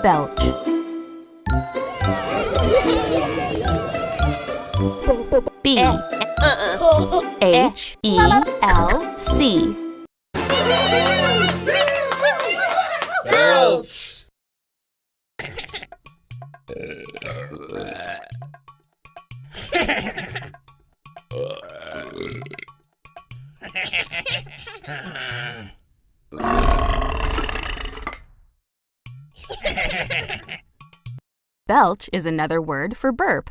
Belch. B-H-E-L-C. Belch! Belch is another word for burp.